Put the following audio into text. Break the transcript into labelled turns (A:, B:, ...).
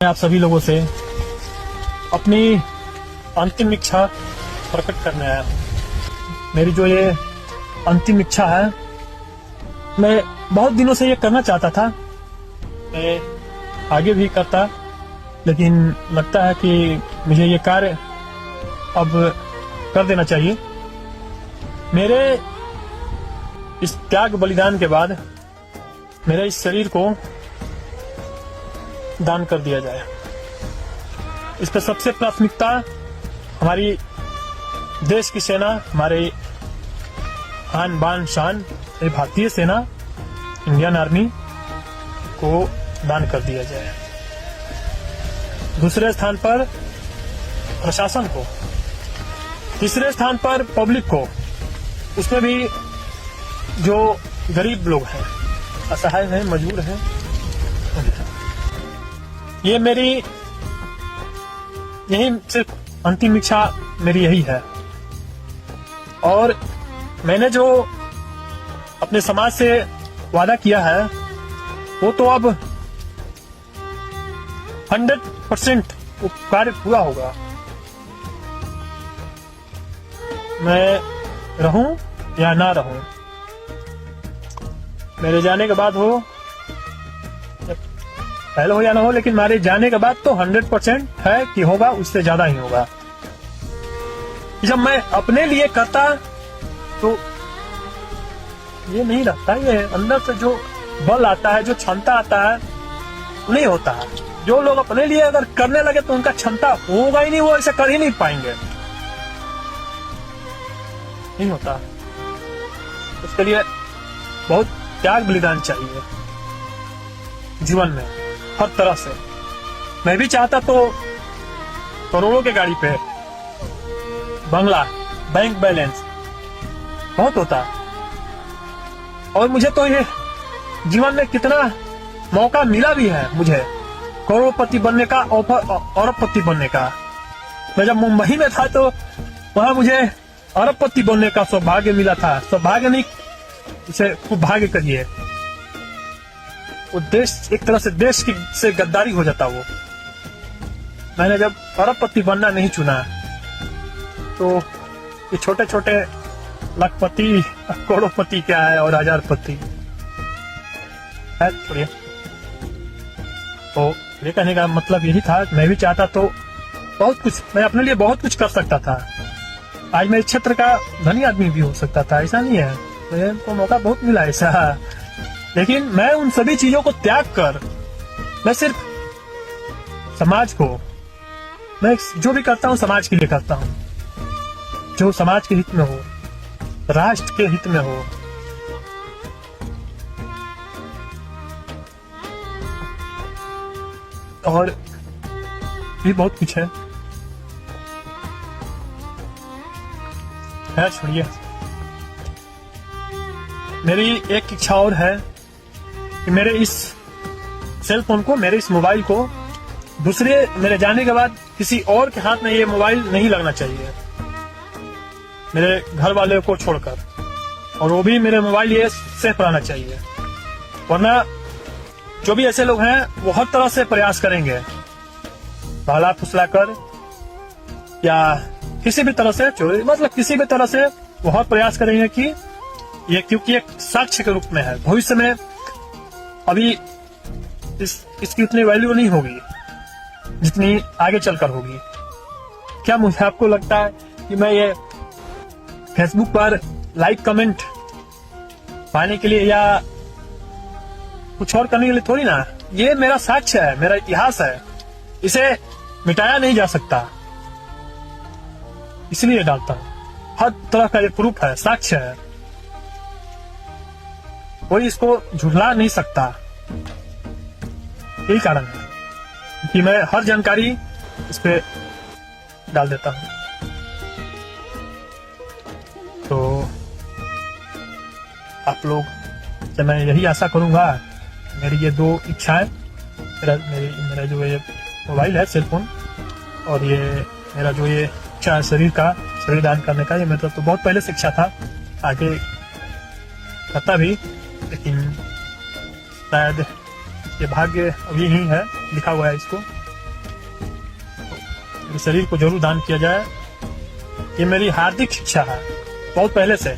A: मैं आप सभी लोगों से अपनी अंतिम इच्छा प्रकट करने आया हूँ। मेरी जो ये अंतिम इच्छा है, मैं बहुत दिनों से ये करना चाहता था। मैं आगे भी करता, लेकिन लगता है कि मुझे ये कार्य अब कर देना चाहिए। मेरे इस त्याग बलिदान के बाद मेरे इस शरीर को दान कर दिया जाए। इस पर सबसे प्राथमिकता हमारी देश की सेना, हमारे आन बान शान भारतीय सेना, इंडियन आर्मी को दान कर दिया जाए। दूसरे स्थान पर प्रशासन को, तीसरे स्थान पर पब्लिक को, उसमें भी जो गरीब लोग हैं, असहाय हैं, मजबूर हैं। ये मेरी यही सिर्फ अंतिम इच्छा मेरी यही है। और मैंने जो अपने समाज से वादा किया है वो तो अब 100% वो कार्य पूरा होगा। मैं रहूं या ना रहूं, मेरे जाने के बाद हो, पहले हो या ना हो, लेकिन हमारे जाने के बाद तो 100% है कि होगा, उससे ज्यादा ही होगा। जब मैं अपने लिए करता तो ये नहीं रहता, ये अंदर से जो बल आता है, जो क्षमता आता है, नहीं होता है। जो लोग अपने लिए अगर करने लगे तो उनका क्षमता होगा ही नहीं, वो ऐसे कर ही नहीं पाएंगे, नहीं होता। उसके लिए बहुत त्याग बलिदान चाहिए जीवन में, हर तरह से। मैं भी चाहता तो करोड़ों के गाड़ी पे बंगला, बैंक बैलेंस बहुत होता, और मुझे तो ये जीवन में कितना मौका मिला भी है, मुझे करोड़पति बनने का, अरबपति बनने का। मैं जब मुंबई में था तो वहां मुझे अरबपति बनने का सौभाग्य मिला था। सौभाग्य नहीं, उसे खूब भाग्य करिए। वो देश, एक तरह से देश की से गद्दारी हो जाता वो। मैंने जब अरबपति बनना नहीं चुना तो ये छोटे छोटे लखपति, करोड़पति क्या है और हजारपति है, छोड़िए। तो ये कहने का मतलब यही था, मैं भी चाहता तो बहुत कुछ, मैं अपने लिए बहुत कुछ कर सकता था। आज मैं इस क्षेत्र का धनी आदमी भी हो सकता था, ऐसा नहीं है, मुझे तो मौका बहुत मिला ऐसा। लेकिन मैं उन सभी चीजों को त्याग कर, मैं सिर्फ समाज को, मैं जो भी करता हूँ समाज के लिए करता हूँ, जो समाज के हित में हो, राष्ट्र के हित में हो। और भी बहुत कुछ है, छोड़िए। मेरी एक इच्छा और है कि मेरे इस सेल फोन को, मेरे इस मोबाइल को दूसरे, मेरे जाने के बाद किसी और के हाथ में ये मोबाइल नहीं लगना चाहिए, मेरे घर वाले को छोड़कर। और वो भी मेरे मोबाइल ये सेफ रहना चाहिए, वरना जो भी ऐसे लोग हैं वो हर तरह से प्रयास करेंगे, भाला फुसला कर या किसी भी तरह से चोरी, मतलब किसी भी तरह से वो हर प्रयास करेंगे कि ये, क्योंकि एक साक्ष्य के रूप में है। भविष्य में अभी इसकी उतनी वैल्यू नहीं होगी जितनी आगे चलकर होगी। क्या मुझे आपको लगता है कि मैं ये फेसबुक पर लाइक कमेंट पाने के लिए या कुछ और करने के लिए थोड़ी ना, ये मेरा साक्ष्य है, मेरा इतिहास है, इसे मिटाया नहीं जा सकता, इसलिए डालता हूं। हर तरह का ये प्रूफ है, साक्ष्य है, कोई इसको झुठला नहीं सकता। यही कारण है कि मैं हर जानकारी इस पे डाल देता हूं। तो आप लोग से मैं यही आशा करूंगा, मेरी ये दो इच्छाएं, मेरा जो ये मोबाइल है, सेल फोन, और ये मेरा जो ये इच्छा है शरीर का, शरीर दान करने का, ये मेरा तो बहुत पहले से इच्छा था, आगे करता भी, लेकिन शायद ये भाग्य अभी ही है, लिखा हुआ है इसको। मेरे शरीर को जरूर दान किया जाए। ये मेरी हार्दिक इच्छा है बहुत पहले से।